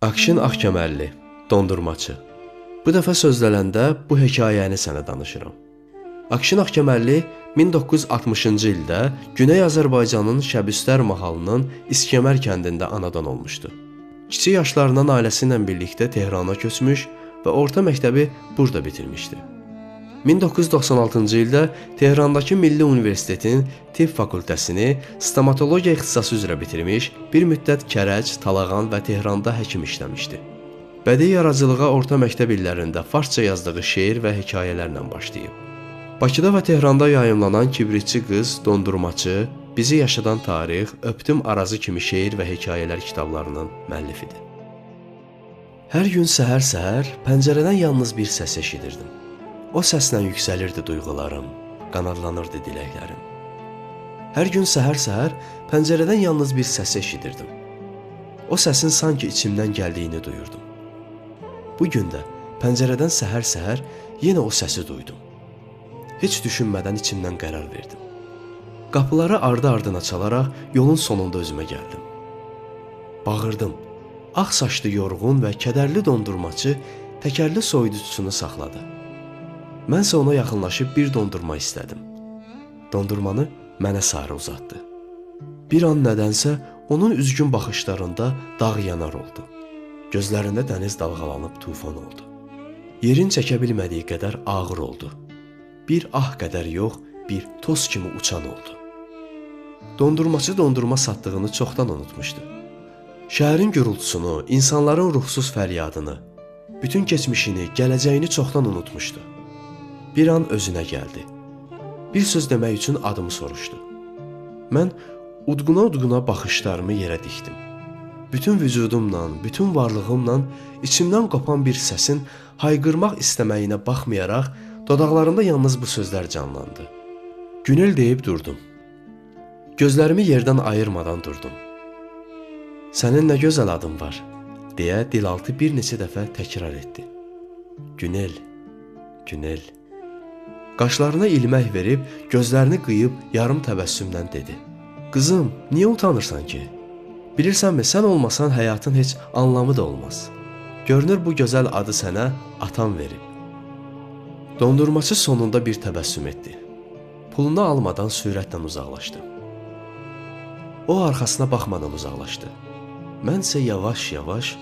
Akşin Ağkəmərli, dondurmaçı. Bu dəfə sözləndə bu hekayəni sənə danışıram. Akşin Ağkəmərli 1960-cı ildə Güney Azərbaycanın Şəbüstər mahalının İskəmər kəndində anadan olmuşdu. Kiçik yaşlarından ailəsi ilə birlikdə Tehrana köçmüş və orta məktəbi burada bitirmişdi. 1996-cı ildə Tehrandakı Milli Universitetin Tibb fakültəsini stomatologiya ixtisası üzrə bitirmiş, bir müddət Kərəc, Talağan və Tehranda həkim işləmişdi. Bədii yaradıcılığa orta məktəb illərində farsça yazdığı şeir və hekayələrlə başlayıb. Bakıda və Tehranda yayımlanan Kibritçi qız, Dondurmaçı, Bizi yaşadan tarix, Öptüm Arazı kimi şeir və hekayələr kitablarının müəllifidir. Hər gün səhər-səhər pəncərədən yalnız bir səs eşidirdim. O səslə yüksəlirdi duyğularım, qanadlanırdı diləklərim. Hər gün səhər-səhər pəncərədən yalnız bir səs eşidirdim. O səsin sanki içimdən gəldiyini duyurdum. Bu gün də pəncərədən səhər-səhər yenə o səsi duydum. Heç düşünmədən içimdən qərar verdim. Qapıları ardı-ardına çalaraq yolun sonunda özümə gəldim. Bağırdım. Ağ saçlı yorğun və kədərli dondurmaçı təkərli soyuducusunu saxladı. Mənsə ona yaxınlaşıb bir dondurma istədim. Dondurmanı mənə sarı uzatdı. Bir an nədənsə onun üzgün baxışlarında dağ yanar oldu. Gözlərində dəniz dalğalanıb tufan oldu. Yerin çəkə bilmədiyi qədər ağır oldu. Bir ah qədər yox, bir toz kimi uçan oldu. Dondurmaçı dondurma satdığını çoxdan unutmuşdu. Şəhərin gürültüsünü, insanların ruhsuz fəryadını, bütün keçmişini, gələcəyini çoxdan unutmuşdu. Bir an özünə gəldi. Bir söz demək üçün adımı soruşdu. Mən udquna-udquna baxışlarımı yerə dikdim. Bütün vücudumla, bütün varlığımla içimdən qopan bir səsin hayqırmaq istəməyinə baxmayaraq, dodaqlarımda yalnız bu sözlər canlandı. Günel deyib durdum. Gözlərimi yerdən ayırmadan durdum. Sənin nə gözəl adın var, deyə dilaltı bir neçə dəfə təkrar etdi. Günel, Günel. Qaşlarına ilmək verib, gözlərini qıyıb yarım təbəssümlə dedi. Qızım, niyə utanırsan ki? Bilirsənmi, sən olmasan həyatın heç anlamı da olmaz. Görünür bu gözəl adı sənə atan verib. Dondurmaçı sonunda bir təbəssüm etdi. Pulunu almadan sürətlə uzaqlaşdı. O arxasına baxmadan uzaqlaşdı. Mənsə yavaş-yavaş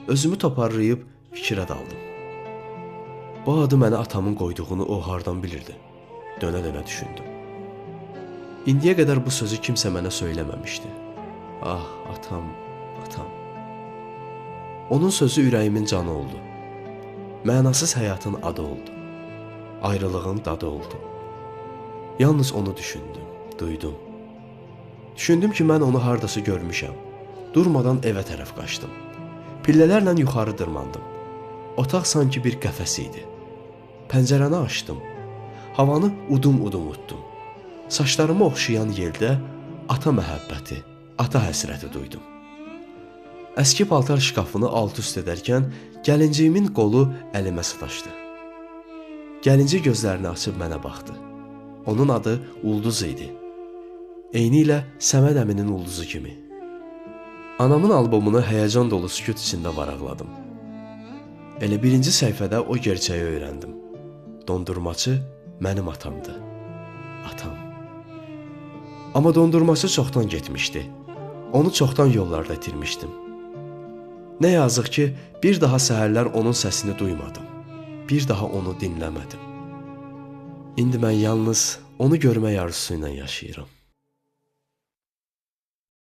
özümü toparlayıb fikrə daldım. Bu adı mənə atamın qoyduğunu o hardan bilirdi? Dönə-dönə düşündüm. İndiyə qədər bu sözü kimsə mənə söyləməmişdi. Ah, atam, atam. Onun sözü ürəyimin canı oldu. Mənasız həyatın adı oldu. Ayrılığın dadı oldu. Yalnız onu düşündüm, duydum. Düşündüm ki, mən onu hardasa görmüşəm. Durmadan evə tərəf qaçdım. Pillələrlə yuxarı dırmandım. Otaq sanki bir qəfəs idi. Pəncərəni açdım. Havanı udum-udum utdum. Saçlarımı oxşayan yeldə ata məhəbbəti, ata həsrəti duydum. Əski paltar şkafını alt-üst edərkən gəlinciyimin qolu əlimə sataşdı. Gəlinci gözlərini açıb mənə baxdı. Onun adı Ulduz idi. Eyni ilə Səməd əminin ulduzu kimi. Anamın albomunu həyəcan dolu sükut içində varaqladım. Elə birinci səhifədə o gerçəyi öyrəndim. Dondurmaçı mənim atamdı. Atam. Amma dondurmaçı çoxdan getmişdi. Onu çoxdan yollarda itirmişdim. Nə yazıq ki, bir daha səhərlər onun səsini duymadım. Bir daha onu dinləmədim. İndi mən yalnız onu görmək arzusu ilə yaşayıram.